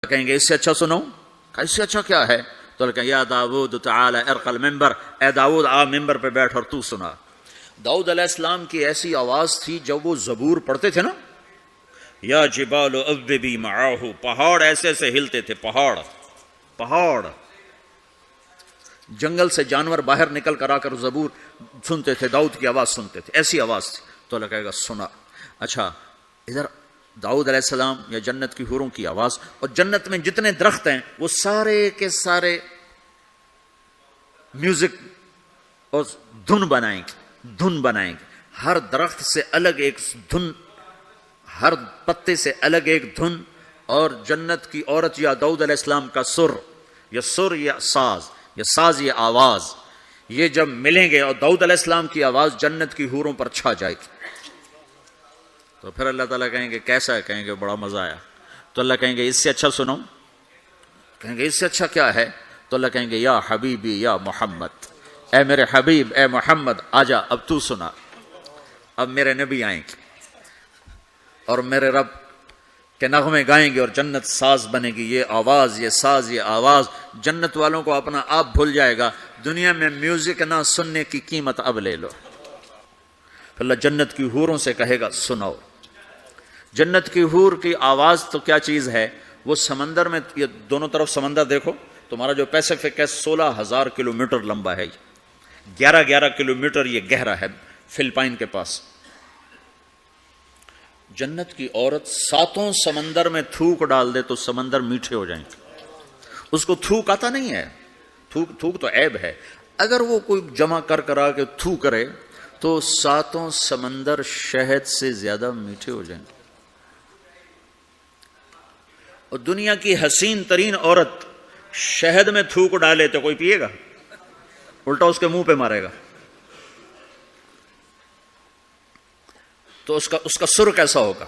کہیں گے اس سے اچھا سنو، اس سے اچھا کیا ہے؟ تو اللہ کہیں یا داؤد تعالی ارق المنبر، اے داؤد آ ممبر پہ بیٹھ اور تو سنا۔ داؤد علیہ السلام کی ایسی آواز تھی جب وہ زبور پڑھتے تھے نا، یا جبال اوبی معاہ، پہاڑ ایسے ایسے ہلتے تھے، پہاڑ جنگل سے جانور باہر نکل کر آ کر زبور سنتے تھے، داؤد کی آواز سنتے تھے، ایسی آواز تھی۔ تو اللہ کہے گا سنا۔ اچھا ادھر داؤد علیہ السلام یا جنت کی حوروں کی آواز، اور جنت میں جتنے درخت ہیں وہ سارے کے سارے میوزک اور دھن بنائیں گے، ہر درخت سے الگ ایک دھن، ہر پتے سے الگ ایک دھن، اور جنت کی عورت یا داؤد علیہ السلام کا سر یا ساز یہ آواز، یہ جب ملیں گے اور داؤد علیہ السلام کی آواز جنت کی حوروں پر چھا جائے گی، تو پھر اللہ تعالیٰ کہیں گے کیسا ہے؟ کہیں گے بڑا مزہ آیا۔ تو اللہ کہیں گے اس سے اچھا سنو، کہیں گے اس سے اچھا کیا ہے؟ تو اللہ کہیں گے یا حبیبی یا محمد، اے میرے حبیب اے محمد آجا، اب تو سنا، اب میرے نبی آئیں گے اور میرے رب کے نغمے گائیں گے اور جنت ساز بنے گی، یہ آواز یہ ساز یہ آواز جنت والوں کو اپنا آپ بھول جائے گا، دنیا میں میوزک نہ سننے کی قیمت اب لے لو۔ اللہ جنت کی حوروں سے کہے گا سناؤ۔ جنت کی حور کی آواز تو کیا چیز ہے، وہ سمندر میں، یہ دونوں طرف سمندر دیکھو، تمہارا جو پیسفک ہے 16,000 کلومیٹر لمبا ہے، 11 کلومیٹر یہ گہرا ہے فلپائن کے پاس۔ جنت کی عورت 7 سمندر میں تھوک ڈال دے تو سمندر میٹھے ہو جائیں گے، اس کو تھوک آتا نہیں ہے، تھوک تو عیب ہے، اگر وہ کوئی جمع کر آ کے تھوک کرے تو 7 سمندر شہد سے زیادہ میٹھے ہو جائیں گے۔ اور دنیا کی حسین ترین عورت شہد میں تھوک ڈالے تو کوئی پیے گا؟ الٹا اس کے منہ پہ مارے گا۔ تو اس کا سر کیسا ہوگا؟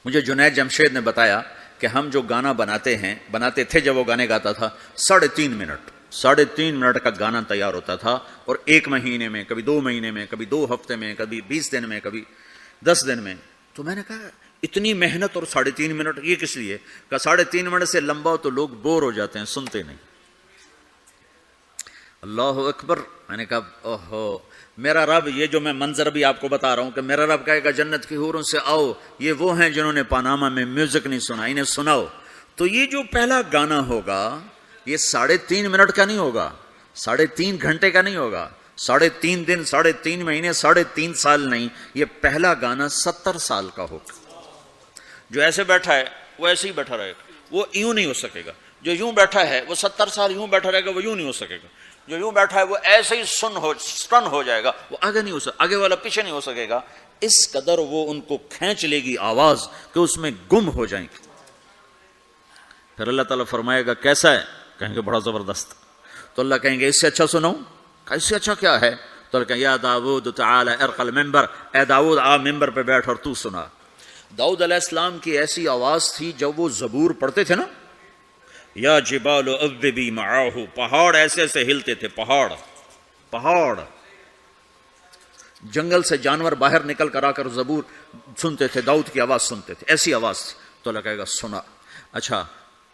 مجھے جنید جمشید نے بتایا کہ ہم جو گانا بناتے تھے جب وہ گانے گاتا تھا 3.5 منٹ کا گانا تیار ہوتا تھا، اور 1 مہینے میں، کبھی 2 مہینے میں، کبھی 2 ہفتے میں، کبھی 20 دن میں، کبھی 10 دن میں۔ تو میں نے کہا اتنی محنت اور 3.5 منٹ یہ کس لیے؟ کہ 3.5 منٹ سے لمبا ہو تو لوگ بور ہو جاتے ہیں، سنتے نہیں۔ اللہ اکبر۔ میں نے کہا اوہو، میرا رب، یہ جو میں منظر بھی آپ کو بتا رہا ہوں کہ میرا رب کہے گا جنت کی حوروں سے آؤ، یہ وہ ہیں جنہوں نے پاناما میں میوزک نہیں سنا، انہیں سناؤ۔ تو یہ جو پہلا گانا ہوگا یہ 3.5 منٹ کا نہیں ہوگا، 3.5 گھنٹے کا نہیں ہوگا، 3.5 دن، 3.5 مہینے، 3.5 سال نہیں، یہ پہلا گانا 70 سال کا ہوگا۔ جو ایسے بیٹھا ہے وہ ایسے ہی بیٹھا رہے گا، وہ یوں نہیں ہو سکے گا۔ جو یوں بیٹھا ہے وہ 70 سال یوں بیٹھا رہے گا، وہ یوں نہیں ہو سکے گا۔ جو یوں بیٹھا ہے وہ ایسے ہی سٹن ہو جائے گا، وہ آگے نہیں ہو سکے، آگے والا پیچھے نہیں ہو سکے گا۔ اس قدر وہ ان کو کھینچ لے گی آواز کہ اس میں گم ہو جائیں گے۔ پھر اللہ تعالیٰ فرمائے گا کیسا ہے؟ کہیں گے بڑا زبردست۔ تو اللہ کہیں گے اس سے اچھا سنو، اس سے اچھا کیا ہے؟ تو اللہ کہیں یا داؤد تعالی ارق المنبر، اے داؤد آ ممبر پہ بیٹھ اور تو سنا۔ داؤد علیہ السلام کی ایسی آواز تھی جب وہ زبور پڑھتے تھے نا، یا جبال اوبی معاہ، پہاڑ ایسے ایسے ہلتے تھے، پہاڑ جنگل سے جانور باہر نکل کر آ کر زبور سنتے تھے، داؤد کی آواز سنتے تھے، ایسی آواز تھی۔ تو اللہ کہے گا سنا۔ اچھا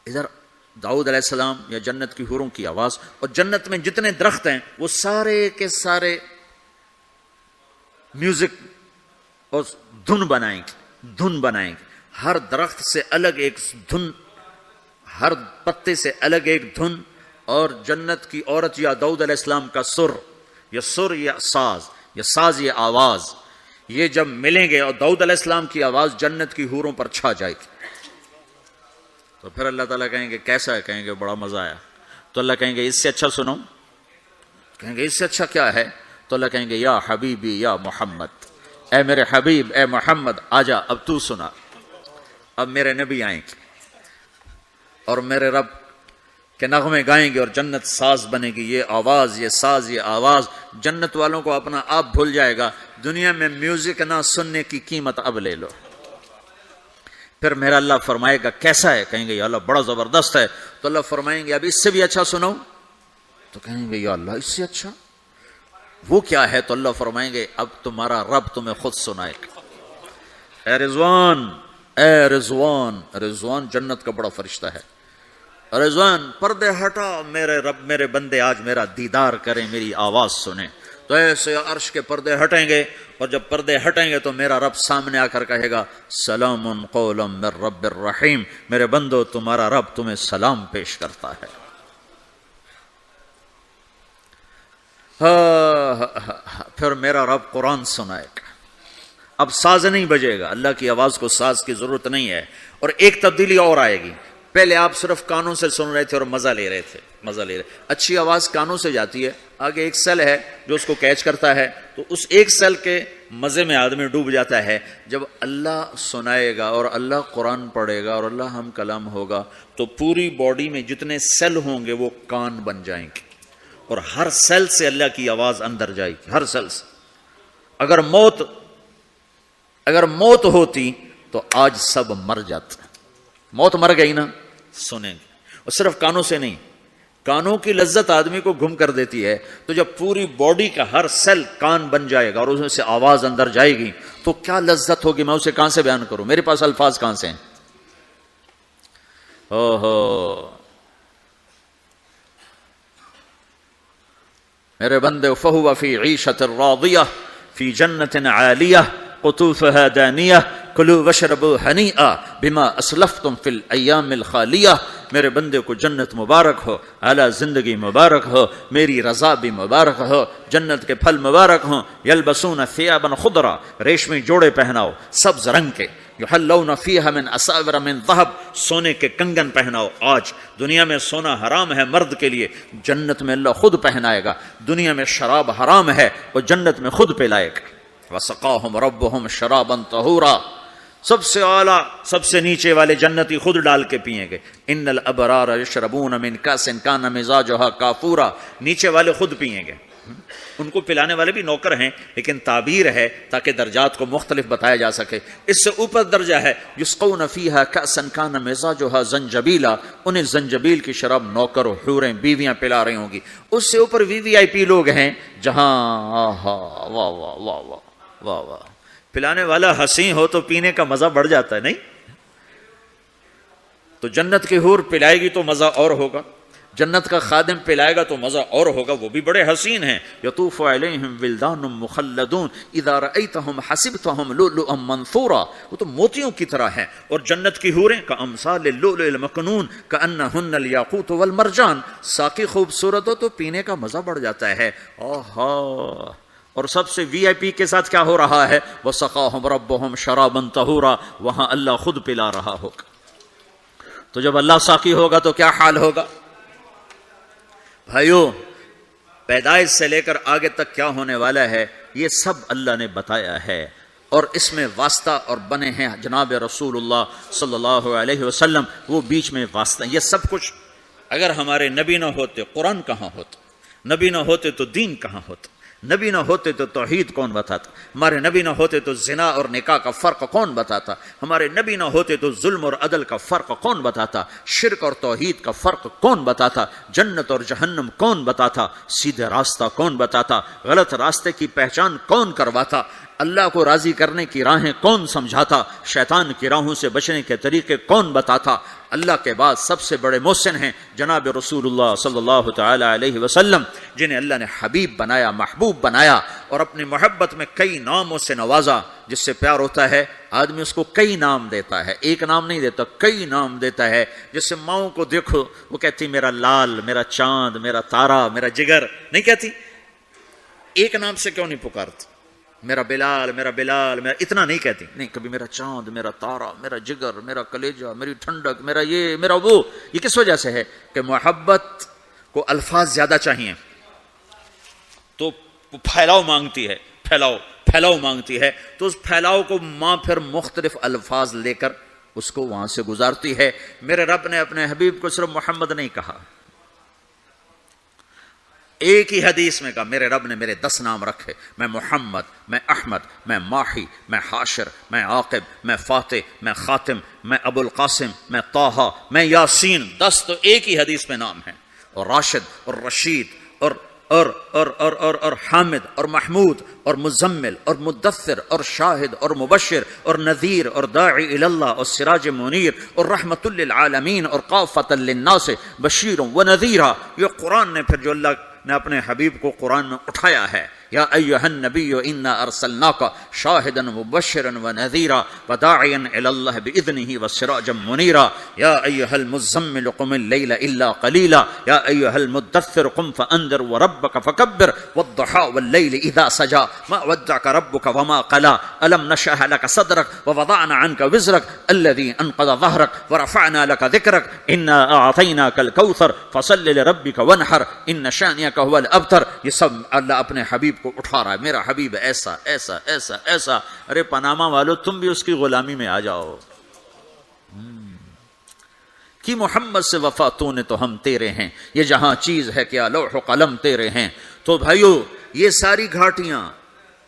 ادھر داؤد علیہ السلام یا جنت کی حوروں کی آواز، اور جنت میں جتنے درخت ہیں وہ سارے کے سارے میوزک اور دھن بنائیں گے، ہر درخت سے الگ ایک دھن، ہر پتے سے الگ ایک دھن، اور جنت کی عورت یا داؤد علیہ السلام کا سر یا ساز یہ آواز، یہ جب ملیں گے اور داؤد علیہ السلام کی آواز جنت کی حوروں پر چھا جائے گی، تو پھر اللہ تعالیٰ کہیں گے کیسا ہے؟ کہیں گے بڑا مزہ آیا۔ تو اللہ کہیں گے اس سے اچھا سنو، کہیں گے اس سے اچھا کیا ہے؟ تو اللہ کہیں گے یا حبیبی یا محمد، اے میرے حبیب اے محمد آجا، اب تو سنا، اب میرے نبی آئیں گے اور میرے رب کے نغمے گائیں گے اور جنت ساز بنے گی، یہ آواز یہ ساز یہ آواز جنت والوں کو اپنا آپ بھول جائے گا، دنیا میں میوزک نہ سننے کی قیمت اب لے لو۔ پھر میرا اللہ فرمائے گا کیسا ہے؟ کہیں گے یا اللہ بڑا زبردست ہے۔ تو اللہ فرمائیں گے اب اس سے بھی اچھا سنو، تو کہیں گے یا اللہ اس سے اچھا وہ کیا ہے؟ تو اللہ فرمائیں گے اب تمہارا رب تمہیں خود سنائے گا۔ اے رضوان اے رضوان، رضوان جنت کا بڑا فرشتہ ہے، رضوان پردے ہٹا، میرے رب میرے بندے آج میرا دیدار کریں، میری آواز سنیں۔ تو ایسے عرش کے پردے ہٹیں گے، اور جب پردے ہٹیں گے تو میرا رب سامنے آ کر کہے گا سلام قولا من رب الرحیم، میرے بندو تمہارا رب تمہیں سلام پیش کرتا ہے۔ پھر میرا رب قرآن سنائے گا، اب ساز نہیں بجے گا، اللہ کی آواز کو ساز کی ضرورت نہیں ہے۔ اور ایک تبدیلی اور آئے گی، پہلے آپ صرف کانوں سے سن رہے تھے اور مزہ لے رہے تھے، اچھی آواز کانوں سے جاتی ہے، آگے ایک سیل ہے جو اس کو کیچ کرتا ہے، تو اس ایک سیل کے مزے میں آدمی ڈوب جاتا ہے۔ جب اللہ سنائے گا اور اللہ قرآن پڑھے گا اور اللہ ہم کلام ہوگا تو پوری باڈی میں جتنے سیل ہوں گے وہ کان بن جائیں گے، اور ہر سیل سے اللہ کی آواز اندر جائے گی، ہر سیل سے۔ اگر موت ہوتی تو آج سب مر جاتے، موت مر گئی نا، سنیں گے، اور صرف کانوں سے نہیں، کانوں کی لذت آدمی کو گم کر دیتی ہے، تو جب پوری باڈی کا ہر سیل کان بن جائے گا اور اس میں سے آواز اندر جائے گی تو کیا لذت ہوگی، میں اسے کہاں سے بیان کروں، میرے پاس الفاظ کہاں سے ہیں۔ میرے بندے فَهُوَ فِي عِيشَةٍ رَاضِيَةٍ فِي جَنَّةٍ عَالِيَةٍ قطوفها دانیہ کلوا واشربوا ہنیئا بما اسلفتم فی الایام الخالیہ، میرے بندے کو جنت مبارک ہو، اعلیٰ زندگی مبارک ہو، میری رضا بھی مبارک ہو، جنت کے پھل مبارک ہوں۔ یلبسون ثیابا خضرا، ریشمی جوڑے پہناؤ سبز رنگ کے، یحلون فیہا من اساور من ذہب، سونے کے کنگن پہناؤ۔ آج دنیا میں سونا حرام ہے مرد کے لیے، جنت میں اللہ خود پہنائے گا۔ دنیا میں شراب حرام ہے، وہ جنت میں خود پلائے گا۔ وَسَقَاهُمْ رَبُّهُمْ شَرَابًا طَهُورًا، سب سے اعلیٰ سب سے نیچے والے جنتی خود ڈال کے پئیں گے۔ ان الابرار یشربون من کاس کان مزاجها کافورا، نیچے والے خود پئیں گے، ان کو پلانے والے بھی نوکر ہیں، لیکن تعبیر ہے تاکہ درجات کو مختلف بتایا جا سکے۔ اس سے اوپر درجہ ہے یسقون فیہا کاسا کان مزاجها زنجبیلا، انہیں زنجبیل کی شراب نوکر و حوریں بیویاں پلا رہی ہوں گی۔ اس سے اوپر VVIP لوگ ہیں جہاں واہ واہ واہ واہ واہ واہ، پلانے والا حسین ہو تو پینے کا مزہ بڑھ جاتا ہے، نہیں؟ تو جنت کی حور پلائے گی تو مزہ اور ہوگا، جنت کا خادم پلائے گا تو مزہ اور ہوگا، وہ بھی بڑے حسین ہیں۔ یطوف علیہم ولدان مخلدون اذا رأیتہم حسبتہم لؤلؤا منثورا، وہ تو موتیوں کی طرح ہیں، اور جنت کی حوریں کامثال اللؤلؤ المکنون کانہن الیاقوت والمرجان، ساقی خوبصورت ہو تو پینے کا مزہ بڑھ جاتا ہے۔ آہا، اور سب سے VIP کے ساتھ کیا ہو رہا ہے؟ وَسَقَاهُمْ رَبُّهُمْ شَرَابًا طَهُورًا، وہاں اللہ خود پلا رہا ہوگا۔ تو جب اللہ ساقی ہوگا تو کیا حال ہوگا؟ بھائیو، پیدائش سے لے کر آگے تک کیا ہونے والا ہے یہ سب اللہ نے بتایا ہے، اور اس میں واسطہ اور بنے ہیں جناب رسول اللہ صلی اللہ علیہ وسلم، وہ بیچ میں واسطہ۔ یہ سب کچھ اگر ہمارے نبی نہ ہوتے قرآن کہاں ہوتا، نبی نہ ہوتے تو دین کہاں ہوتا، نبی نہ ہوتے تو توحید کون بتاتا، ہمارے نبی نہ ہوتے تو زنا اور نکاح کا فرق کون بتاتا، ہمارے نبی نہ ہوتے تو ظلم اور عدل کا فرق کون بتاتا، شرک اور توحید کا فرق کون بتاتا، جنت اور جہنم کون بتاتا، سیدھے راستہ کون بتاتا، غلط راستے کی پہچان کون کرواتا، اللہ کو راضی کرنے کی راہیں کون سمجھاتا، شیطان کی راہوں سے بچنے کے طریقے کون بتاتا۔ اللہ کے بعد سب سے بڑے محسن ہیں جناب رسول اللہ صلی اللہ تعالی علیہ وسلم، جنہیں اللہ نے حبیب بنایا، محبوب بنایا، اور اپنی محبت میں کئی ناموں سے نوازا۔ جس سے پیار ہوتا ہے آدمی اس کو کئی نام دیتا ہے، ایک نام نہیں دیتا، کئی نام دیتا ہے۔ جیسے ماؤں کو دیکھو، وہ کہتی میرا لال، میرا چاند، میرا تارا، میرا جگر، نہیں کہتی؟ ایک نام سے کیوں نہیں پکارتی؟ میرا بلال، میرا بلال، میرا اتنا نہیں کہتی، نہیں، کبھی میرا چاند، میرا تارا، میرا جگر، میرا کلیجہ، میری ٹھنڈک، میرا یہ، میرا وہ۔ یہ کس وجہ سے ہے؟ کہ محبت کو الفاظ زیادہ چاہیے تو پھیلاؤ مانگتی ہے، پھیلاؤ مانگتی ہے، تو اس پھیلاؤ کو ماں پھر مختلف الفاظ لے کر اس کو وہاں سے گزارتی ہے۔ میرے رب نے اپنے حبیب کو صرف محمد نہیں کہا، ایک ہی حدیث میں کہا، میرے رب نے میرے 10 نام رکھے، میں محمد، میں احمد، میں ماحی، میں حاشر، میں عاقب، میں فاتح، میں خاتم، میں ابو القاسم، میں طٰہٰ، میں یاسین۔ 10 تو ایک ہی حدیث میں نام ہیں، اور راشد اور رشید اور حامد اور محمود اور مزمل اور مدثر اور شاہد اور مبشر اور نذیر اور داعی الی اللہ اور سراج منیر اور رحمت للعالمین اور کافۃ للناس بشیر و نذیرا. یہ قرآن نے پھر جو اللہ نے اپنے حبیب کو قرآن میں اٹھایا ہے. یا ایھا النبی انا ارسلناک شاہدا مبشرا ونذیرا وداعیا الی اللہ باذنہ وسراجا منیرا. یا ایھا المزمل قم اللیل الا قلیلا یا ایھا المدثر قم فانذر وربک فکبر والضحى واللیل اذا سجى ما ودعک ربک وما قلى الم نشرح لك صدرك ووضعنا عنك وزرك الذي انقض ظهرك ورفعنا لك ذكرك انا اعطيناك الكوثر فصل لربك وانحر ان شانئك هو الابتر. یہ سب اللہ اپنے حبیب کو اٹھا رہا ہے. میرا حبیب ایسا ایسا ایسا ایسا. ارے پاناما والو تم بھی اس کی غلامی میں آ جاؤ. کہ محمد سے وفا تو نے تو ہم تیرے ہیں. یہ جہاں چیز ہے کیا لوح و قلم تیرے ہیں. تو بھائیو یہ ساری گھاٹیاں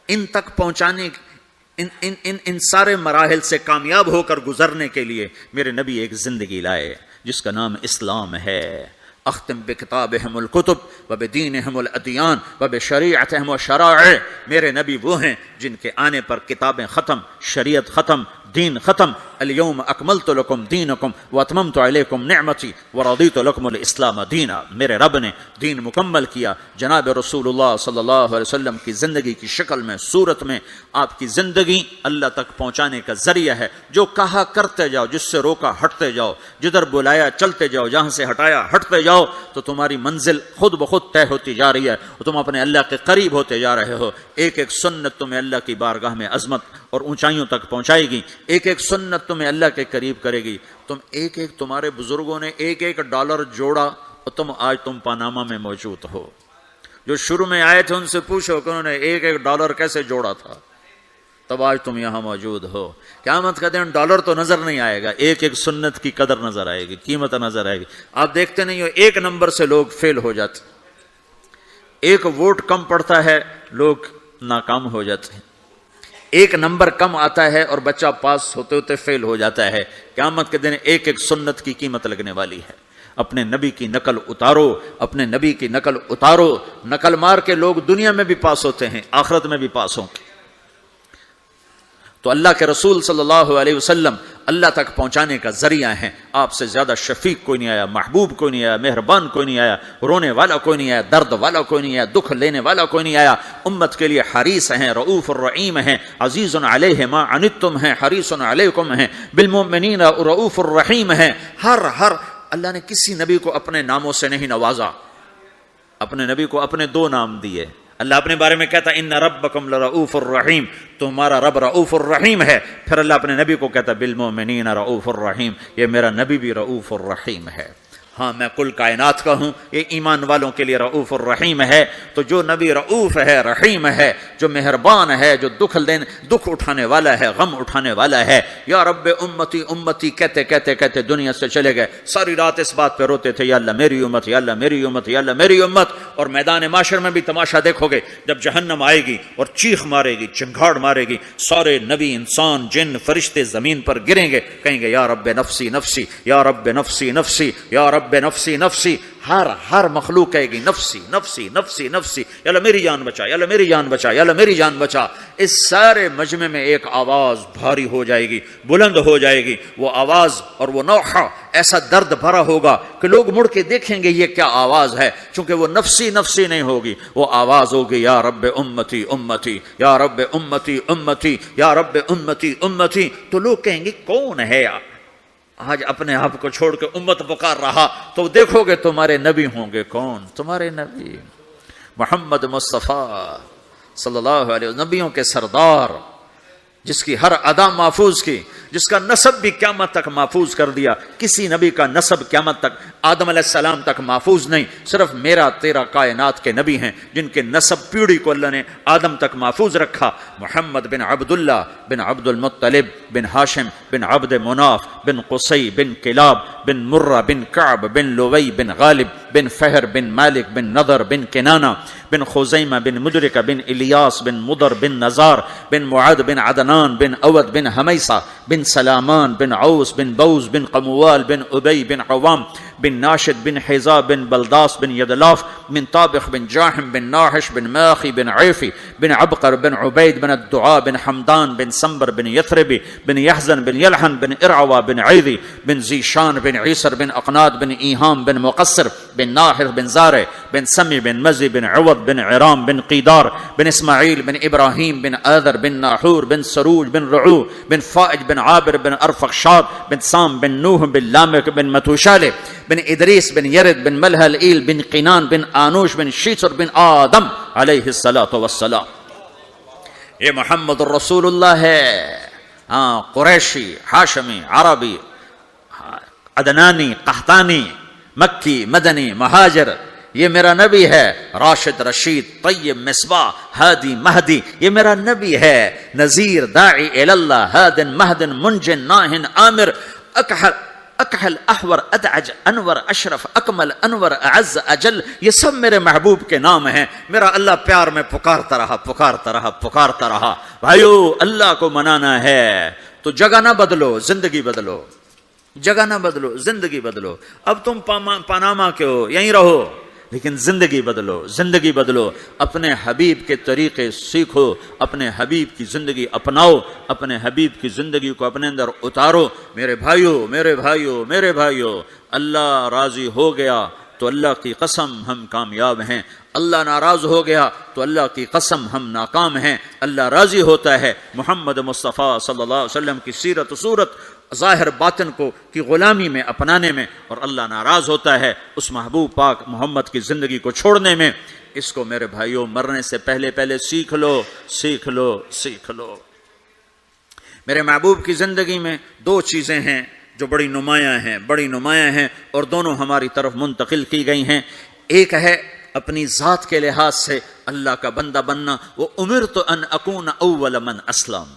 ان تک پہنچانے ان سارے مراحل سے کامیاب ہو کر گزرنے کے لیے میرے نبی ایک زندگی لائے جس کا نام اسلام ہے. اختم بکتابہم الکتب وبدینہم الادیان وبشریعتہم الشرائع. میرے نبی وہ ہیں جن کے آنے پر کتابیں ختم، شریعت ختم، دین ختم. الیوم اکملت لکم دینکم واتممت علیکم نعمتی ورضیت لکم الاسلام دینا. میرے رب نے دین مکمل کیا. جناب رسول اللہ صلی اللہ علیہ وسلم کی زندگی کی شکل میں، صورت میں آپ کی زندگی اللہ تک پہنچانے کا ذریعہ ہے. جو کہا کرتے جاؤ، جس سے روکا ہٹتے جاؤ، جدھر بلایا چلتے جاؤ، جہاں سے ہٹایا ہٹتے جاؤ، تو تمہاری منزل خود بخود طے ہوتی جا رہی ہے اور تم اپنے اللہ کے قریب ہوتے جا رہے ہو. ایک ایک سنت تمہیں اللہ کی بارگاہ میں عظمت اور اونچائیوں تک پہنچائے گی. ایک ایک سنت تمہیں اللہ کے قریب کرے گی. تمہارے بزرگوں نے ایک ایک ڈالر جوڑا اور آج تم پاناما میں موجود ہو. جو شروع میں آئے تھے ان سے پوچھو کہ انہوں نے ایک ایک ڈالر کیسے جوڑا تھا، تب آج تم یہاں موجود ہو. قیامت کا دن ڈالر تو نظر نہیں آئے گا، ایک ایک سنت کی قدر نظر آئے گی، قیمت نظر آئے گی. آپ دیکھتے نہیں ہو ایک نمبر سے لوگ فیل ہو جاتے، ایک ووٹ کم پڑتا ہے لوگ ناکام ہو جاتے ہیں، ایک نمبر کم آتا ہے اور بچہ پاس ہوتے ہوتے فیل ہو جاتا ہے. قیامت کے دن ایک ایک سنت کی قیمت لگنے والی ہے. اپنے نبی کی نقل اتارو، اپنے نبی کی نقل اتارو. نقل مار کے لوگ دنیا میں بھی پاس ہوتے ہیں، آخرت میں بھی پاس ہوں گے. تو اللہ کے رسول صلی اللہ علیہ وسلم اللہ تک پہنچانے کا ذریعہ ہیں. آپ سے زیادہ شفیق کوئی نہیں آیا، محبوب کوئی نہیں آیا، مہربان کوئی نہیں آیا، رونے والا کوئی نہیں آیا، درد والا کوئی نہیں آیا، دکھ لینے والا کوئی نہیں آیا. امت کے لیے حریص ہیں، رؤوف الرحیم ہیں، عزیز علیہ ما عنتم ہیں، حریص علیکم ہیں، بالمؤمنین رؤوف الرحیم ہیں. ہر اللہ نے کسی نبی کو اپنے ناموں سے نہیں نوازا. اپنے نبی کو اپنے دو نام دیے. اللہ اپنے بارے میں کہتا ان ربکم لرؤوف الرحیم، تمہارا رب رؤوف الرحیم ہے. پھر اللہ اپنے نبی کو کہتا بالمؤمنین رؤوف الرحیم، یہ میرا نبی بھی رؤوف الرحیم ہے. ہاں میں کل کائنات کا ہوں، یہ ایمان والوں کے لیے رؤوف الرحیم ہے. تو جو نبی رؤوف ہے، رحیم ہے، جو مہربان ہے، جو دکھ اٹھانے والا ہے، غم اٹھانے والا ہے. یا رب امتی امتی کہتے کہتے کہتے دنیا سے چلے گئے. ساری رات اس بات پہ روتے تھے یا اللہ میری امت، یا اللہ میری امت، یا اللہ میری امت. اور میدان معاشر میں بھی تماشا دیکھو گے، جب جہنم آئے گی اور چیخ مارے گی، چنگھاڑ مارے گی، سارے نبی، انسان، جن، فرشتے زمین پر گریں گے، کہیں گے یا رب نفسی نفسی، یا رب نفسی نفسی، یا رب نفسی نفسی. ہر مخلوق کہے گی نفسی نفسی نفسی نفسی، یا اللہ میری جان بچا، یا اللہ میری جان بچا، یا اللہ میری جان بچا. اس سارے مجمع میں ایک آواز بھاری ہو جائے گی، بلند ہو جائے گی. وہ آواز اور وہ نوحہ ایسا درد بھرا ہوگا کہ لوگ مڑ کے دیکھیں گے یہ کیا آواز ہے، چونکہ وہ نفسی نفسی نہیں ہوگی. وہ آواز ہوگی یا رب امتی امتی، یا رب امتی امتی، یا رب امتی امتی. تو لوگ کہیں گے کون ہے آج اپنے آپ کو چھوڑ کے امت پکار رہا؟ تو دیکھو گے تمہارے نبی ہوں گے. کون؟ تمہارے نبی محمد مصطفیٰ صلی اللہ علیہ وسلم، نبیوں کے سردار، جس کی ہر ادا محفوظ کی، جس کا نسب بھی قیامت تک محفوظ کر دیا. کسی نبی کا نسب قیامت تک آدم علیہ السلام تک محفوظ نہیں، صرف میرا تیرا کائنات کے نبی ہیں جن کے نسب پیڑھی کو اللہ نے آدم تک محفوظ رکھا. محمد بن عبداللہ بن عبد المطلب بن ہاشم بن عبد مناف بن قصی بن کلاب بن مرہ بن کعب بن لوی بن غالب بن فہر بن مالک بن نضر بن کنانہ بن خزیمہ بن مدرکہ بن الیاس بن مضر بن نزار بن معد بن عدنان بن اود بن حمیسہ بن سلامان بن عوس بن بوز بن قموال بن ابی بن عوام بن ناشد بن حیزا بن بلداس بن یدلاف بن طابخ بن جاحم بن ناحش بن ماخی بن عیفی بن عبقر بن عبید بن الدعاء بن حمدان بن سمبر بن یثربی بن یحزن بن یلحن بن ارعوا بن عیدی بن زیشان بن عیسر بن اقناد بن ایہام بن مقصر بن ناحر بن زارع بن سمی بن مزی بن عوض بن عرام بن قیدار بن اسماعیل بن ابراہیم بن آذر بن ناحور بن سروج بن رعو بن فائج بن عابر بن ارفخشاد بن سام بن نوح بن لامک بن متوشالہ بن ادریس بن یرد بن ملہل ایل بن قینان بن آنوش بن شیسر بن آدم علیہ الصلاۃ والسلام. یہ محمد الرسول اللہ ہے. ہاں، قریشی، ہاشمی، عربی، عدنانی، قحطانی، مکی، مدنی، مہاجر، یہ میرا نبی ہے. راشد، رشید، طیب، مصباح، ہادی، مہدی، یہ میرا نبی ہے. نذیر، داعی اللہ، ہادن، مہدن، منجن، ناہن، عامر، اکحل، احور، ادعج، انور، اشرف، اکمل، انور، اعز، اجل، یہ سب میرے محبوب کے نام ہیں. میرا اللہ پیار میں پکارتا رہا. بھائیو، اللہ کو منانا ہے تو جگہ نہ بدلو، زندگی بدلو. جگہ نہ بدلو، زندگی بدلو. اب تم پاناما کے ہو، یہیں رہو، لیکن زندگی بدلو. اپنے حبیب کے طریقے سیکھو، اپنے حبیب کی زندگی اپناؤ، اپنے حبیب کی زندگی کو اپنے اندر اتارو. میرے بھائیو، اللہ راضی ہو گیا تو اللہ کی قسم ہم کامیاب ہیں. اللہ ناراض ہو گیا تو اللہ کی قسم ہم ناکام ہیں. اللہ راضی ہوتا ہے محمد مصطفیٰ صلی اللہ علیہ وسلم کی سیرت و صورت ظاہر باطن کو کی غلامی میں اپنانے میں، اور اللہ ناراض ہوتا ہے اس محبوب پاک محمد کی زندگی کو چھوڑنے میں. اس کو میرے بھائیوں مرنے سے پہلے سیکھ لو. میرے محبوب کی زندگی میں دو چیزیں ہیں جو بڑی نمایاں ہیں اور دونوں ہماری طرف منتقل کی گئی ہیں. ایک ہے اپنی ذات کے لحاظ سے اللہ کا بندہ بننا. وہ امرت ان اکون اول من اسلم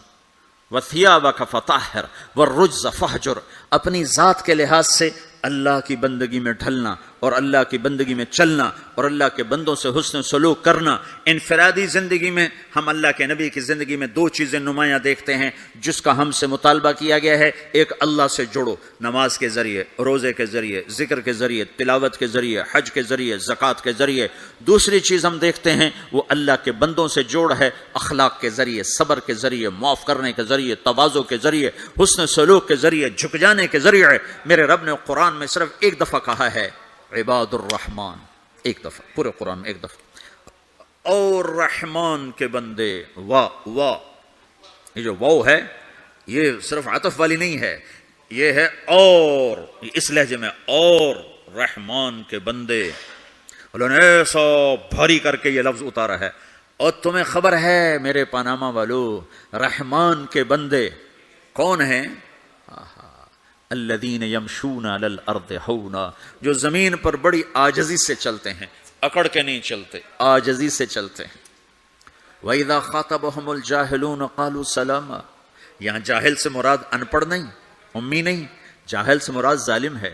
وثیابک فطہر والرجز فہجر. اپنی ذات کے لحاظ سے اللہ کی بندگی میں ڈھلنا اور اللہ کی بندگی میں چلنا اور اللہ کے بندوں سے حسن سلوک کرنا. انفرادی زندگی میں ہم اللہ کے نبی کی زندگی میں دو چیزیں نمایاں دیکھتے ہیں جس کا ہم سے مطالبہ کیا گیا ہے. ایک، اللہ سے جڑو، نماز کے ذریعے، روزے کے ذریعے، ذکر کے ذریعے، تلاوت کے ذریعے، حج کے ذریعے، زکوٰۃ کے ذریعے. دوسری چیز ہم دیکھتے ہیں وہ اللہ کے بندوں سے جوڑ ہے اخلاق کے ذریعے، صبر کے ذریعے، معاف کرنے کے ذریعے، تواضع کے ذریعے، حسن سلوک کے ذریعے، جھک جانے کے ذریعے. میرے رب نے قرآن میں صرف ایک دفعہ کہا ہے عباد الرحمن، ایک دفعہ پورے قرآن میں ایک دفعہ. اور رحمان کے بندے، واہ، یہ جو واو ہے یہ صرف عطف والی نہیں ہے، یہ ہے اور، اس لہجے میں، اور رحمان کے بندے. اللہ نے ایسا بھاری کر کے یہ لفظ اتارا ہے. اور تمہیں خبر ہے میرے پاناما والو، رحمان کے بندے کون ہیں؟ الذین یمشون علی الارض ہونا، جو زمین پر بڑی عاجزی سے چلتے ہیں، اکڑ کے نہیں چلتے، عاجزی سے چلتے ہیں. وَإِذَا خَاطَبَهُمُ الْجَاهِلُونَ قَالُوا سَلَامًا. یہاں جاہل سے مراد ان پڑھ نہیں، امی نہیں، جاہل سے مراد ظالم ہے،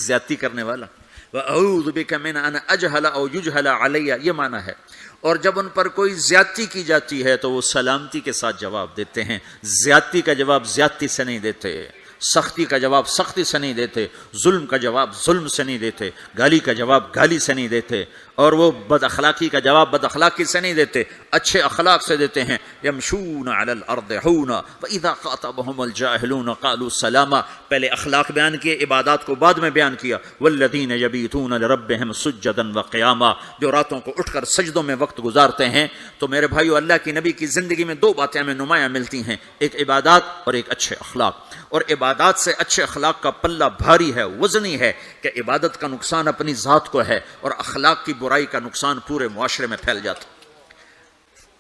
زیادتی کرنے والا. وَأَعُوذُ بِكَ مِنْ أَنْ أَجْهَلَ أَوْ يُجْهَلَ عَلَيَّ، یہ معنی ہے. اور جب ان پر کوئی زیادتی کی جاتی ہے تو وہ سلامتی کے ساتھ جواب دیتے ہیں. زیادتی کا جواب زیادتی سے نہیں دیتے، سختی کا جواب سختی سے نہیں دیتے، ظلم کا جواب ظلم سے نہیں دیتے، گالی کا جواب گالی سے نہیں دیتے، اور وہ بد اخلاقی کا جواب بد اخلاقی سے نہیں دیتے، اچھے اخلاق سے دیتے ہیں. یمشون علی الارض ہونا واذا خاطبهم الجاهلون قالوا سلاما. پہلے اخلاق بیان کیے، عبادات کو بعد میں بیان کیا. والذین یبیتون لربهم سجدا وقیاما، جو راتوں کو اٹھ کر سجدوں میں وقت گزارتے ہیں. تو میرے بھائیو، اللہ کی نبی کی زندگی میں دو باتیں ہمیں نمایاں ملتی ہیں، ایک عبادات اور ایک اچھے اخلاق. اور عبادات سے اچھے اخلاق کا پلہ بھاری ہے، وزنی ہے، کہ عبادت کا نقصان اپنی ذات کو ہے اور اخلاق کی برائی کا نقصان پورے معاشرے میں پھیل جاتا.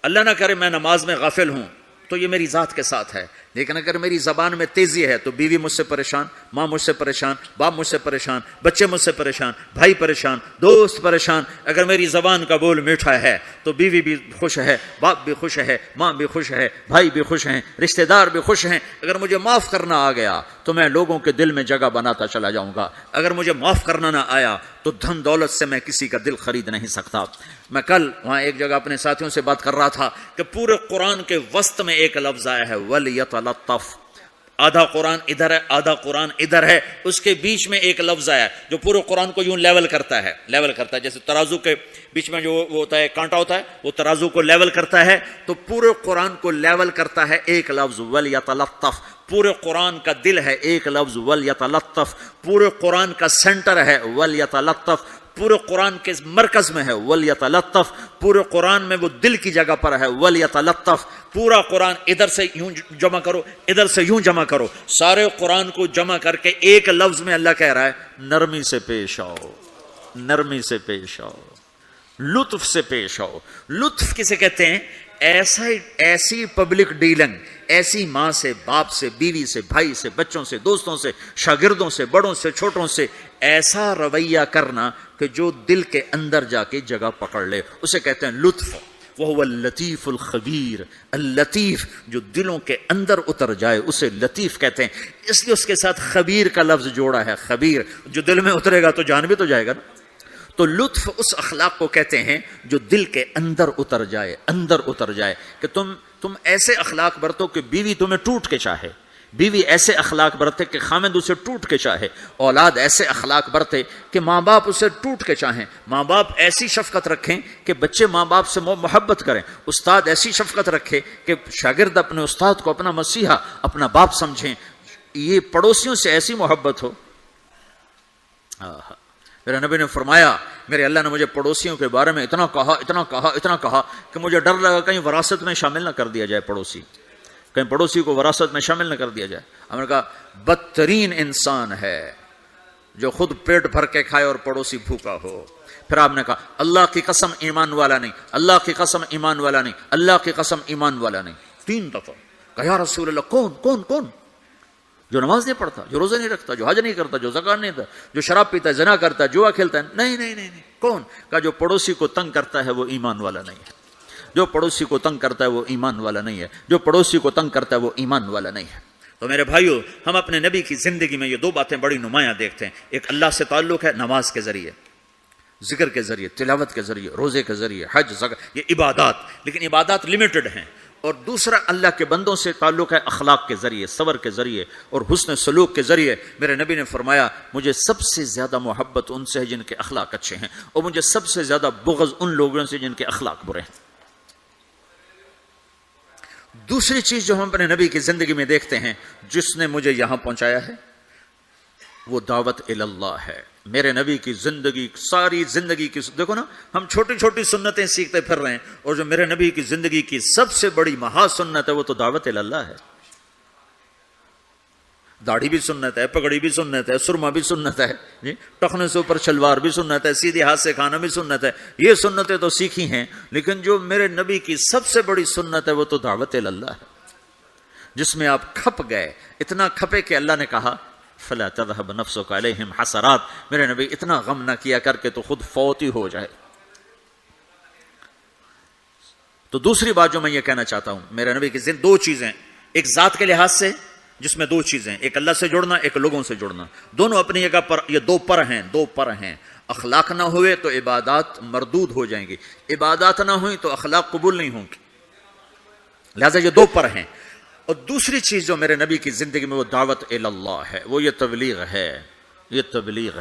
اللہ نہ کرے میں نماز میں غافل ہوں تو یہ میری ذات کے ساتھ ہے، لیکن اگر میری زبان میں تیزی ہے تو بیوی مجھ سے پریشان، ماں مجھ سے پریشان، باپ مجھ سے پریشان، بچے مجھ سے پریشان، بھائی پریشان، دوست پریشان. اگر میری زبان کا بول میٹھا ہے تو بیوی بھی خوش ہے، باپ بھی خوش ہے، ماں بھی خوش ہے، بھائی بھی خوش ہیں، رشتہ دار بھی خوش ہیں. اگر مجھے معاف کرنا آ گیا تو میں لوگوں کے دل میں جگہ بناتا چلا جاؤں گا. اگر مجھے معاف کرنا نہ آیا تو دھن دولت سے میں کسی کا دل خرید نہیں سکتا. میں کل وہاں ایک جگہ اپنے ساتھیوں سے بات کر رہا تھا کہ پورے قرآن کے وسط میں ایک لفظ آیا ہے وَلْيَتَلَطَّفْ. آدھا قرآن ادھر ہے آدھا قرآن ادھر ہے، اس کے بیچ میں ایک لفظ آیا جو پورے قرآن کو یوں لیول کرتا ہے، جیسے ترازو کے بیچ میں جو وہ ہوتا ہے کانٹا ہوتا ہے، وہ ترازو کو لیول کرتا ہے، تو پورے قرآن کو لیول کرتا ہے ایک لفظ وَلْيَتَلَطَّفْ۔ پورے قرآن کا دل ہے ایک لفظ وَلْيَتَلَطَّفْ، پورے قرآن کا سینٹر ہے وَلْيَتَلَطَّفْ، پورے قرآن کے مرکز میں ہے وَلْيَتَلَطَّفْ، پورے قرآن میں وہ دل کی جگہ پر ہے وَلْيَتَلَطَّفْ۔ پورا قرآن ادھر سے یوں جمع کرو، ادھر سے یوں جمع کرو، سارے قرآن کو جمع کر کے ایک لفظ میں اللہ کہہ رہا ہے نرمی سے پیش آؤ، نرمی سے پیش آؤ، لطف سے پیش آؤ۔ لطف کسے کہتے ہیں؟ ایسی پبلک ڈیلنگ، ایسی ماں سے، باپ سے، بیوی سے، بھائی سے، بچوں سے، دوستوں سے، شاگردوں سے، بڑوں سے، چھوٹوں سے ایسا رویہ کرنا کہ جو دل کے اندر جا کے جگہ پکڑ لے، اسے کہتے ہیں لطف۔ وَهُوَ اللطیف الخبیر، اللطیف جو دلوں کے اندر اتر جائے اسے لطیف کہتے ہیں، اس لیے اس کے ساتھ خبیر کا لفظ جوڑا ہے۔ خبیر جو دل میں اترے گا تو جان بھی تو جائے گا نا۔ تو لطف اس اخلاق کو کہتے ہیں جو دل کے اندر اتر جائے، اندر اتر جائے، کہ تم ایسے اخلاق برتو کہ بیوی تمہیں ٹوٹ کے چاہے، بیوی ایسے اخلاق برتے کہ خامد اسے ٹوٹ کے چاہے، اولاد ایسے اخلاق برتے کہ ماں باپ اسے ٹوٹ کے چاہیں، ماں باپ ایسی شفقت رکھیں کہ بچے ماں باپ سے محبت کریں، استاد ایسی شفقت رکھے کہ شاگرد اپنے استاد کو اپنا مسیحا، اپنا باپ سمجھیں، یہ پڑوسیوں سے ایسی محبت ہو۔ میرے نبی نے فرمایا، میرے اللہ نے مجھے پڑوسیوں کے بارے میں اتنا کہا کہ مجھے ڈر لگا کہیں وراثت میں شامل نہ کر دیا جائے، کہیں پڑوسی کو وراثت میں شامل نہ کر دیا جائے۔ ہم نے کہا بدترین انسان ہے جو خود پیٹ بھر کے کھائے اور پڑوسی بھوکا ہو۔ پھر آپ نے کہا اللہ کی قسم ایمان والا نہیں، اللہ کی قسم ایمان والا نہیں، اللہ کی قسم ایمان والا نہیں، 3 دفعہ کہا یا رسول اللہ کون؟ جو نماز نہیں پڑھتا، جو روزہ نہیں رکھتا، جو حج نہیں کرتا، جو زکات نہیں دیتا، جو شراب پیتا ہے، زنا کرتا ہے، جوا کھیلتا ہے، نہیں کون؟ کہا جو پڑوسی کو تنگ کرتا ہے وہ ایمان والا نہیں ہے، جو پڑوسی کو تنگ کرتا ہے وہ ایمان والا نہیں ہے، جو پڑوسی کو تنگ کرتا ہے وہ ایمان والا نہیں ہے۔ تو میرے بھائیو، ہم اپنے نبی کی زندگی میں یہ 2 باتیں بڑی نمایاں دیکھتے ہیں، ایک اللہ سے تعلق ہے نماز کے ذریعے، ذکر کے ذریعے، تلاوت کے ذریعے، روزے کے ذریعے، حج، زکات، یہ عبادات، لیکن عبادات لمیٹڈ ہیں، اور دوسرا اللہ کے بندوں سے تعلق ہے اخلاق کے ذریعے، صبر کے ذریعے اور حسن سلوک کے ذریعے۔ میرے نبی نے فرمایا مجھے سب سے زیادہ محبت ان سے ہے جن کے اخلاق اچھے ہیں، اور مجھے سب سے زیادہ بغض ان لوگوں سے جن کے اخلاق برے ہیں۔ دوسری چیز جو ہم اپنے نبی کی زندگی میں دیکھتے ہیں جس نے مجھے یہاں پہنچایا ہے وہ دعوت اللہ ہے۔ میرے نبی کی زندگی، ساری زندگی کی، دیکھو نا، ہم چھوٹی چھوٹی سنتیں سیکھتے پھر رہے ہیں، اور جو میرے نبی کی زندگی کی سب سے بڑی مہا سنت ہے وہ تو دعوت اللہ ہے۔ داڑھی بھی سنت ہے، پگڑی بھی سنت ہے، سرما بھی سنت ہے، جی ٹخنے سے اوپر شلوار بھی سنت ہے، سیدھے ہاتھ سے کھانا بھی سنت ہے، یہ سنتیں تو سیکھی ہیں، لیکن جو میرے نبی کی سب سے بڑی سنت ہے وہ تو دعوت اللہ ہے، جس میں آپ کھپ گئے، اتنا کھپے کہ اللہ نے کہا فلا تذهب نفسك عليهم حسرات، میرے نبی اتنا غم نہ کیا کر کے تو خود فوت ہی ہو جائے۔ تو دوسری بات جو میں یہ کہنا چاہتا ہوں، میرے نبی کی 2 چیزیں، ایک ذات کے لحاظ سے جس میں 2 چیزیں، ایک اللہ سے جڑنا، ایک لوگوں سے جڑنا، دونوں اپنی جگہ پر، یہ 2 پر ہیں۔ اخلاق نہ ہوئے تو عبادات مردود ہو جائیں گی، عبادات نہ ہوئی تو اخلاق قبول نہیں ہوں گی، لہذا یہ 2 پر ہیں۔ اور دوسری چیز جو میرے نبی کی زندگی میں وہ دعوت اللہ ہے، وہ یہ تبلیغ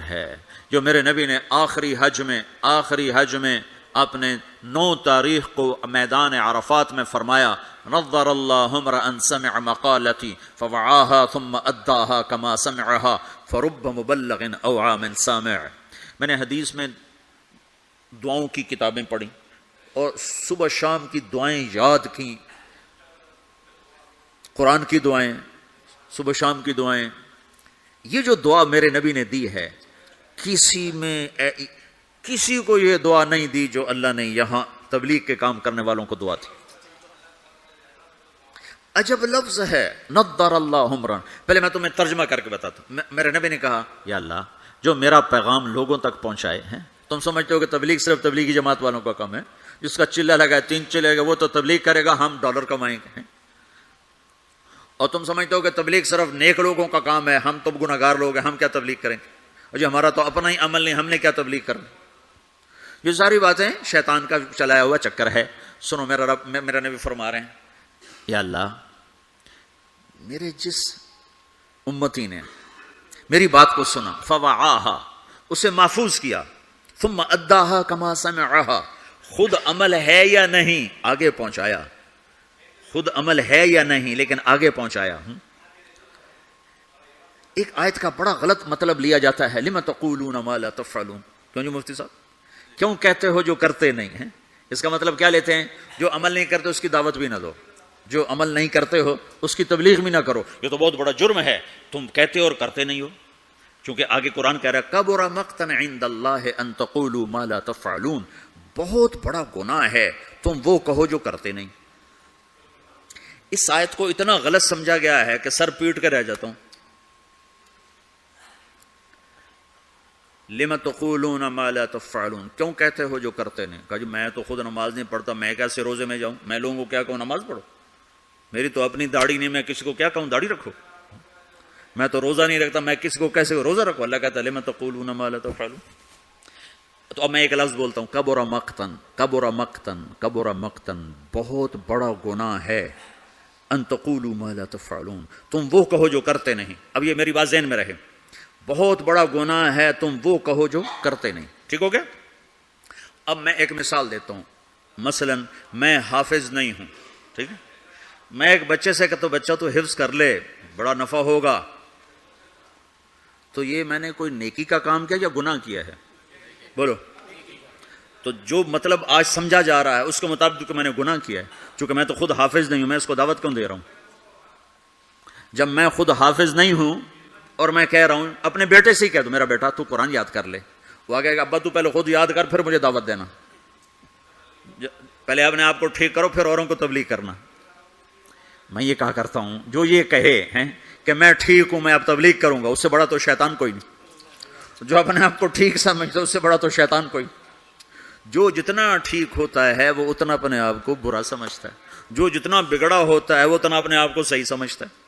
ہے، جو میرے نبی نے آخری حج میں اپنے 9 تاریخ کو میدان عرفات میں فرمایا نظر اللہ امرأ سمع مقالتی فوعاها ثم اداها كما سمعها فرب مبلغ اوعى من سامع۔ میں نے حدیث میں دعاؤں کی کتابیں پڑھی اور صبح شام کی دعائیں یاد کی، قرآن کی دعائیں، صبح شام کی دعائیں، یہ جو دعا میرے نبی نے دی ہے، کسی کو یہ دعا نہیں دی جو اللہ نے یہاں تبلیغ کے کام کرنے والوں کو دعا دی۔ عجب لفظ ہے نضر اللہ عمرا۔ پہلے میں تمہیں ترجمہ کر کے بتاتا ہوں۔ میرے نبی نے کہا یا اللہ جو میرا پیغام لوگوں تک پہنچائے ہیں، تم سمجھتے ہو کہ تبلیغ صرف تبلیغی جماعت والوں کا کام ہے، جس کا چلہ لگا 3 چلے گا وہ تو تبلیغ کرے گا، ہم ڈالر کمائیں گے، اور تم سمجھتے ہو کہ تبلیغ صرف نیک لوگوں کا کام ہے، ہم تو گناہگار لوگ ہیں، ہم کیا تبلیغ کریں گے، اور جو ہمارا تو اپنا ہی عمل نہیں، ہم نے کیا تبلیغ کرنا۔ یہ ساری باتیں شیطان کا چلایا ہوا چکر ہے۔ سنو، میرا نبی فرما رہے ہیں یا اللہ میرے جس امتی نے میری بات کو سنا، فوعاہا، اسے محفوظ کیا، ثم اداہا کما سمعہا، خود عمل ہے یا نہیں آگے پہنچایا، خود عمل ہے یا نہیں لیکن آگے پہنچایا۔ ایک آیت کا بڑا غلط مطلب لیا جاتا ہے، لم تقولون ما لا تفعلون، کیوں جی مفتی صاحب، کیوں کہتے ہو جو کرتے نہیں ہیں؟ اس کا مطلب کیا لیتے ہیں؟ جو عمل نہیں کرتے اس کی دعوت بھی نہ دو، جو عمل نہیں کرتے ہو اس کی تبلیغ بھی نہ کرو، یہ تو بہت بڑا جرم ہے، تم کہتے اور کرتے نہیں ہو۔ چونکہ آگے قرآن کہہ رہا ہے کبر مقتا عند اللہ ان تقولوا ما لا تفعلون، بہت بڑا گناہ ہے تم وہ کہو جو کرتے نہیں۔ اس آیت کو اتنا غلط سمجھا گیا ہے کہ سر پیٹ کے رہ جاتا ہوں۔ لم تقولون ما لا تفعلون، کیوں کہتے ہو جو کرتے نہیں؟ کہا جی میں تو خود نماز نہیں پڑھتا، میں کیسے روزے میں جاؤں؟ میں لوگوں کو کیا کہوں نماز پڑھو؟ میری تو اپنی داڑھی نہیں، میں کسی کو کیا کہوں داڑھی رکھو؟ میں تو روزہ نہیں رکھتا، میں کسی کو کیسے روزہ رکھوں؟ اللہ کہتا ہے لم تقولون ما لا تفعلون۔ تو اب میں ایک لفظ بولتا ہوں، کبر مقتن، کبر مقتن، کبر مقتن، بہت بڑا گناہ ہے، ان تقولوا ما لا تفعلون، تم وہ کہو جو کرتے نہیں۔ اب یہ میری بات ذہن میں رہے، بہت بڑا گناہ ہے تم وہ کہو جو کرتے نہیں، ٹھیک ہو گیا؟ اب میں ایک مثال دیتا ہوں، مثلا میں حافظ نہیں ہوں، ٹھیک ہے، میں ایک بچے سے کہتا ہوں بچہ تو حفظ کر لے بڑا نفع ہوگا، تو یہ میں نے کوئی نیکی کا کام کیا یا گناہ کیا ہے؟ بولو۔ تو جو مطلب آج سمجھا جا رہا ہے اس کے مطابق میں نے گناہ کیا ہے، چونکہ میں تو خود حافظ نہیں ہوں، میں اس کو دعوت کیوں دے رہا ہوں؟ جب میں خود حافظ نہیں ہوں اور میں کہہ رہا ہوں، اپنے بیٹے سے ہی کہہ دو میرا بیٹا تو قرآن یاد کر لے، وہ آگے کہ ابا تو پہلے خود یاد کر پھر مجھے دعوت دینا، پہلے اپنے آپ کو ٹھیک کرو پھر اوروں کو تبلیغ کرنا۔ میں یہ کہا کرتا ہوں جو یہ کہے ہیں کہ میں ٹھیک ہوں میں اب تبلیغ کروں گا، اس سے بڑا تو شیطان کوئی نہیں۔ جو اپنے آپ کو ٹھیک سمجھتا ہے اس سے بڑا تو شیطان کوئی۔ جو جتنا ٹھیک ہوتا ہے وہ اتنا اپنے آپ کو برا سمجھتا ہے، جو جتنا بگڑا ہوتا ہے وہ اتنا اپنے آپ کو صحیح سمجھتا ہے۔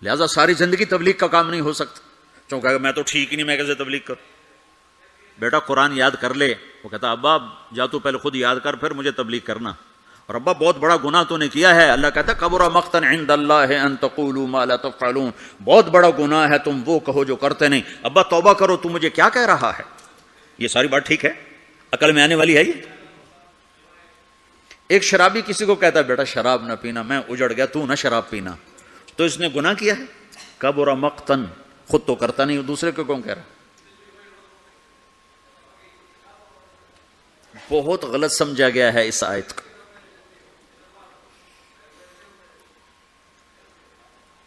لہذا ساری زندگی تبلیغ کا کام نہیں ہو سکتا، چونکہ میں تو ٹھیک ہی نہیں، میں کیسے تبلیغ کروں؟ بیٹا قرآن یاد کر لے، وہ کہتا ابا جا تو پہلے خود یاد کر پھر مجھے تبلیغ کرنا، اور ابا بہت بڑا گناہ تو نے کیا ہے، اللہ کہتا ہے کبر مقتا عند اللہ ان تقولوا ما لا تفعلون، بہت بڑا گناہ ہے تم وہ کہو جو کرتے نہیں، ابا توبہ کرو، تو مجھے کیا کہہ رہا ہے؟ یہ ساری بات ٹھیک ہے، عقل میں آنے والی ہے یہ؟ ایک شرابی کسی کو کہتا ہے بیٹا شراب نہ پینا، میں اجڑ گیا تو نہ شراب پینا، تو اس نے گناہ کیا ہے؟ کبر مقتن، خود تو کرتا نہیں دوسرے کو کون کہہ رہا؟ بہت غلط سمجھا گیا ہے اس آیت کو۔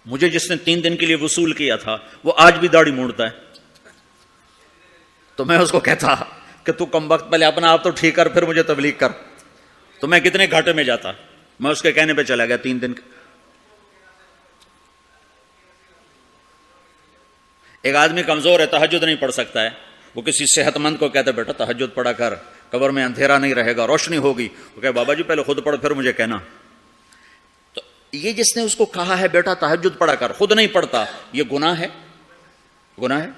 مجھے جس نے 3 دن کے لیے وصول کیا تھا وہ آج بھی داڑھی موڑتا ہے، تو میں اس کو کہتا کہ تو کم وقت پہلے اپنا آپ تو ٹھیک کر پھر مجھے تبلیغ کر، تو میں کتنے گھاٹے میں جاتا، میں اس کے کہنے پہ چلا گیا 3 دن۔ ایک آدمی کمزور ہے تہجد نہیں پڑھ سکتا ہے، وہ کسی صحت مند کو کہتا ہے بیٹا تہجد پڑھا کر، قبر میں اندھیرا نہیں رہے گا روشنی ہوگی، وہ کہے بابا جی پہلے خود پڑھ پھر مجھے کہنا۔ تو یہ جس نے اس کو کہا ہے بیٹا تہجد پڑھا کر خود نہیں پڑھتا، یہ گناہ ہے، گناہ ہے۔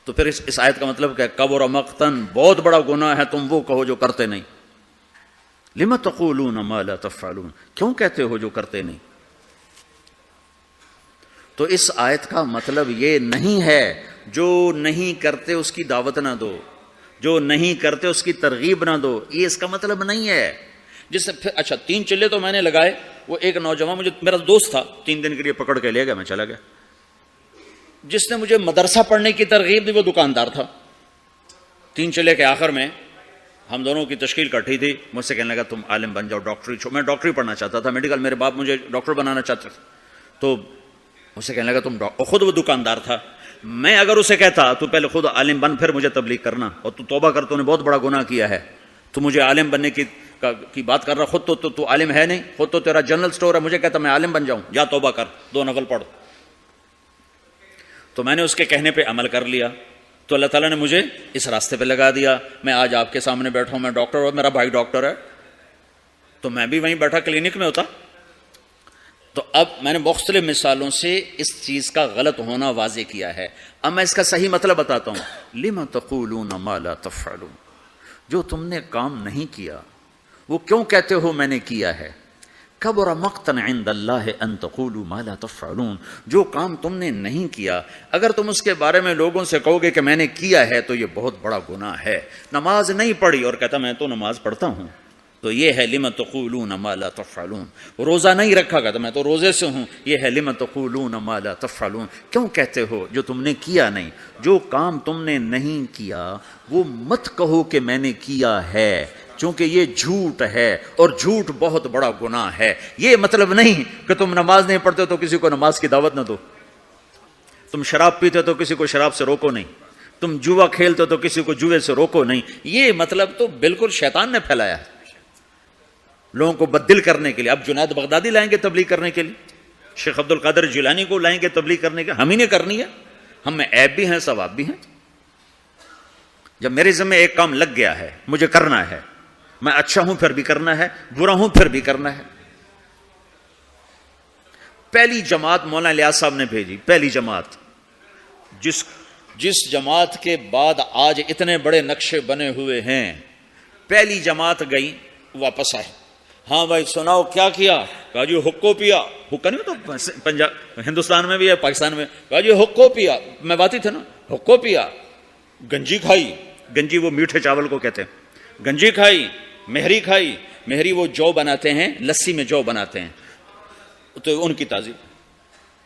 تو پھر اس آیت کا مطلب کیا؟ کبر مقتن، بہت بڑا گناہ ہے تم وہ کہو جو کرتے نہیں۔ لم تقولون ما لا تفعلون، کیوں کہتے ہو جو کرتے نہیں؟ تو اس آیت کا مطلب یہ نہیں ہے جو نہیں کرتے اس کی دعوت نہ دو، جو نہیں کرتے اس کی ترغیب نہ دو، یہ اس کا مطلب نہیں ہے۔ جس سے پھر اچھا 3 چلے تو میں نے لگائے، وہ ایک نوجوان مجھے میرا دوست تھا 3 دن کے لیے پکڑ کے لے گیا، میں چلا گیا۔ جس نے مجھے مدرسہ پڑھنے کی ترغیب دی وہ دکاندار تھا۔ 3 چلے کے آخر میں ہم دونوں کی تشکیل کٹھی تھی، مجھ سے کہنے لگا تم عالم بن جاؤ، ڈاکٹری میں ڈاکٹری پڑھنا چاہتا تھا میڈیکل، میرے باپ مجھے ڈاکٹر بنانا چاہتے تھے، تو مجھ سے کہنے لگا تم خود وہ دکاندار تھا، میں اگر اسے کہتا تو پہلے خود عالم بن پھر مجھے تبلیغ کرنا، اور تو توبہ کر، تو نے بہت بڑا گناہ کیا ہے، تو مجھے عالم بننے کی بات کر رہا، خود تو عالم ہے نہیں، خود تو تیرا جنرل سٹور ہے، مجھے کہتا میں عالم بن جاؤں، جا توبہ کر 2 نفل پڑھ۔ تو میں نے اس کے کہنے پہ عمل کر لیا، تو اللہ تعالیٰ نے مجھے اس راستے پہ لگا دیا، میں آج آپ کے سامنے بیٹھا ہوں، میں ڈاکٹر اور میرا بھائی ڈاکٹر ہے، تو میں بھی وہیں بیٹھا کلینک میں ہوتا۔ تو اب میں نے مختلف مثالوں سے اس چیز کا غلط ہونا واضح کیا ہے۔ اب میں اس کا صحیح مطلب بتاتا ہوں، لِمَ تَقُولُونَ مَا لَا تَفْعَلُونَ، جو تم نے کام نہیں کیا وہ کیوں کہتے ہو میں نے کیا ہے؟ کبر مقتا عند اللہ ان تقولوا ما لا تفعلون، جو کام تم نے نہیں کیا اگر تم اس کے بارے میں لوگوں سے کہو گے کہ میں نے کیا ہے تو یہ بہت بڑا گناہ ہے۔ نماز نہیں پڑھی اور کہتا میں تو نماز پڑھتا ہوں، تو یہ ہے لم تقولون ما لا تفعلون۔ روزہ نہیں رکھا گا تو میں تو روزے سے ہوں، یہ ہے لم تقولون ما لا تفعلون، کیوں کہتے ہو جو تم نے کیا نہیں؟ جو کام تم نے نہیں کیا وہ مت کہو کہ میں نے کیا ہے، چونکہ یہ جھوٹ ہے اور جھوٹ بہت بڑا گناہ ہے۔ یہ مطلب نہیں کہ تم نماز نہیں پڑھتے تو کسی کو نماز کی دعوت نہ دو، تم شراب پیتے تو کسی کو شراب سے روکو نہیں، تم جوا کھیلتے تو کسی کو جوے سے روکو نہیں۔ یہ مطلب تو بالکل شیطان نے پھیلایا ہے لوگوں کو بددل کرنے کے لیے۔ اب جنید بغدادی لائیں گے تبلیغ کرنے کے لیے، شیخ عبد القادر جیلانی کو لائیں گے تبلیغ کرنے کے، ہم ہی نے کرنی ہے، ہم میں عیب بھی ہیں ثواب بھی ہیں۔ جب میرے ذمہ ایک کام لگ گیا ہے مجھے کرنا ہے، میں اچھا ہوں پھر بھی کرنا ہے، برا ہوں پھر بھی کرنا ہے۔ پہلی جماعت مولانا الیاس صاحب نے بھیجی، پہلی جماعت، جس جماعت کے بعد آج اتنے بڑے نقشے بنے ہوئے ہیں، پہلی جماعت گئی واپس آئے، ہاں بھائی سناؤ کیا کیا؟ کہا جی حقو پیا، حقہ نہیں تو پنجاب ہندوستان میں بھی ہے پاکستان میں، کہا جی حقو پیا، میں باتی تھا نا، حقو پیا، گنجی کھائی، گنجی وہ میٹھے چاول کو کہتے ہیں، گنجی کھائی، مہری کھائی، مہری وہ جو بناتے ہیں لسی میں جو بناتے ہیں تو ان کی تعظیم،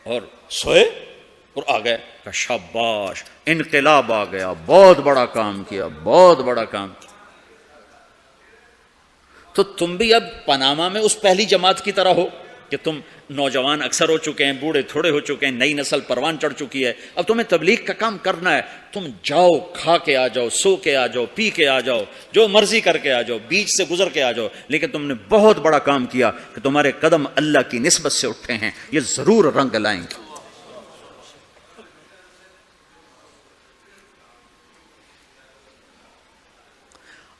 اور سوئے اور آ گئے، کہ شاباش انقلاب آ گیا، بہت بڑا کام کیا، بہت بڑا کام کیا۔ تو تم بھی اب پاناما میں اس پہلی جماعت کی طرح ہو کہ تم نوجوان اکثر ہو چکے ہیں، بوڑھے تھوڑے ہو چکے ہیں، نئی نسل پروان چڑھ چکی ہے، اب تمہیں تبلیغ کا کام کرنا ہے، تم جاؤ، کھا کے آ جاؤ، سو کے آ جاؤ، پی کے آ جاؤ، جو مرضی کر کے آ جاؤ، بیچ سے گزر کے آ جاؤ، لیکن تم نے بہت بڑا کام کیا کہ تمہارے قدم اللہ کی نسبت سے اٹھے ہیں، یہ ضرور رنگ لائیں گے۔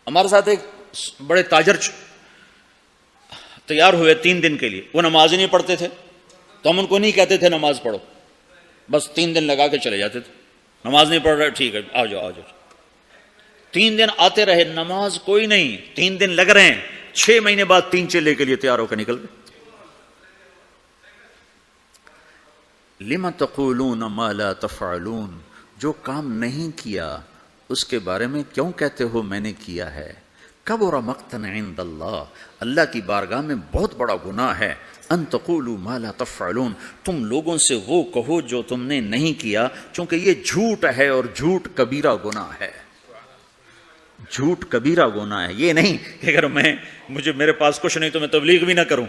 ہمارے ساتھ ایک بڑے تاجر تیار ہوئے 3 دن کے لیے، وہ نماز ہی نہیں پڑھتے تھے، تو ہم ان کو نہیں کہتے تھے نماز پڑھو، بس 3 دن لگا کے چلے جاتے تھے، نماز نہیں پڑھ رہے، ٹھیک ہے آ جاؤ آ جاؤ۔ 3 دن آتے رہے، نماز کوئی نہیں، 3 دن لگ رہے ہیں، 6 مہینے بعد 3 چلے کے لیے تیار ہو کر نکل گئے۔ لم تقولون ما لا تفعلون، جو کام نہیں کیا اس کے بارے میں کیوں کہتے ہو میں نے کیا ہے؟ کبر مقتا عند اللہ، اللہ کی بارگاہ میں بہت بڑا گناہ ہے، ان تقولوا ما لا تفعلون، تم لوگوں سے وہ کہو جو تم نے نہیں کیا، چونکہ یہ جھوٹ ہے اور جھوٹ کبیرہ گناہ ہے، جھوٹ کبیرہ گناہ ہے۔ یہ نہیں کہ اگر میرے پاس کچھ نہیں تو میں تبلیغ بھی نہ کروں،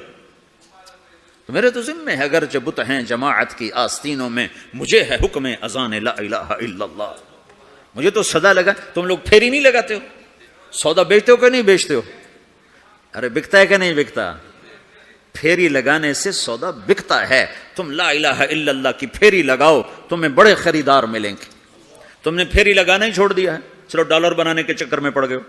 تو میرے تو ذمہ ہے، اگر بت ہیں جماعت کی آستینوں میں، مجھے ہے حکم اذان لا الہ الا اللہ، مجھے تو صدا لگا۔ تم لوگ پھیری نہیں لگاتے ہو، سودا بیچتے ہو کہ نہیں بیچتے ہو؟ ارے بکتا ہے کہ نہیں بکتا؟ پھیری لگانے سے سودا بکتا ہے۔ تم لا الہ الا اللہ کی پھیری لگاؤ، تمہیں بڑے خریدار ملیں گے۔ تم نے پھیری لگانا ہی چھوڑ دیا ہے، چلو ڈالر بنانے کے چکر میں پڑ گئے ہو۔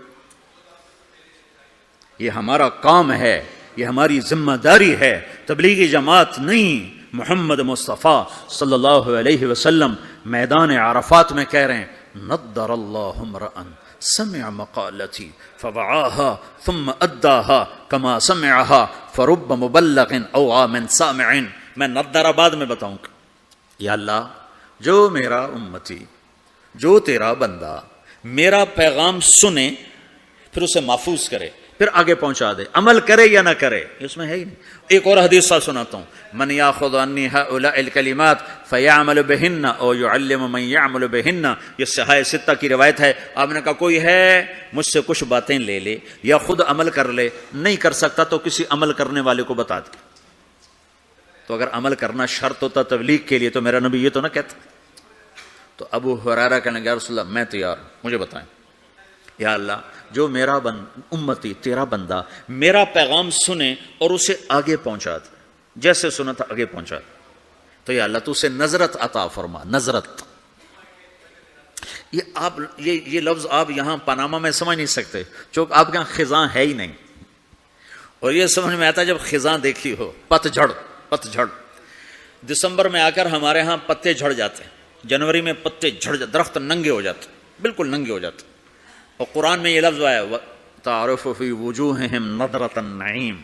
یہ ہمارا کام ہے، یہ ہماری ذمہ داری ہے، تبلیغی جماعت نہیں۔ محمد مصطفیٰ صلی اللہ علیہ وسلم میدان عرفات میں کہہ رہے ہیں، نضر اللہ امرأ سمع مقالتی فوعاها ثم اداها كما سمعها فرب مبلغ اوعى من سامع۔ میں نضر آباد میں بتاؤں گا، یا اللہ جو میرا امتی، جو تیرا بندہ میرا پیغام سنے پھر اسے محفوظ کرے، پھر آگے پہنچا دے، عمل کرے یا نہ کرے، اس میں ہے ہی نہیں۔ ایک اور حدیث سناتا ہوں، من یاخذ عنی هؤلاء الکلمات فیعمل بہن او یعلم من یعمل بہن، یہ صحاح ستہ کی روایت ہے۔ آپ نے کہا کوئی ہے مجھ سے کچھ باتیں لے لے یا خود عمل کر لے، نہیں کر سکتا تو کسی عمل کرنے والے کو بتا دے۔ تو اگر عمل کرنا شرط ہوتا تبلیغ کے لیے تو میرا نبی یہ تو نہ کہتا۔ تو ابو ہریرہ کہنے لگا، یا رسول اللہ میں تیار ہوں، مجھے بتائیں۔ یا اللہ جو میرا امتی تیرا بندہ میرا پیغام سنے اور اسے آگے پہنچا دے، جیسے سنا تھا آگے پہنچا دے، تو یا اللہ تو اسے نظرت عطا فرما۔ نظرت، یہ لفظ آپ یہاں پاناما میں سمجھ نہیں سکتے، چونکہ آپ کے یہاں خزاں ہے ہی نہیں، اور یہ سمجھ میں آتا جب خزاں دیکھی ہو۔ پت جھڑ دسمبر میں آ کر ہمارے ہاں پتے جھڑ جاتے ہیں، جنوری میں پتے جھڑ جاتے، درخت ننگے ہو جاتے، بالکل ننگے ہو جاتے، اور قرآن میں یہ لفظ آیا تعرف فی وجوہہم نضرۃ النعیم،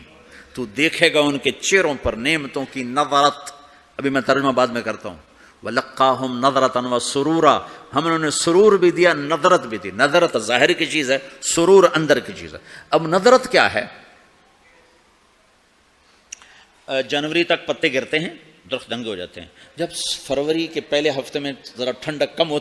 تو دیکھے گا ان کے چہروں پر نعمتوں کی نظرت. ابھی میں ترجمہ بعد میں کرتا ہوں. وَلَقَّاهُمْ نَظْرَةً وَسُرُورًا, ہم نے انہیں سرور بھی دیا, نظرت بھی دی. نظرت ظاہر کی چیز ہے, سرور اندر کی چیز ہے. اب نظرت کیا ہے؟ جنوری تک پتے گرتے ہیں, درخت ننگے ہو جاتے ہیں. جب فروری کے پہلے ہفتے میں ذرا ٹھنڈک کم ہوتی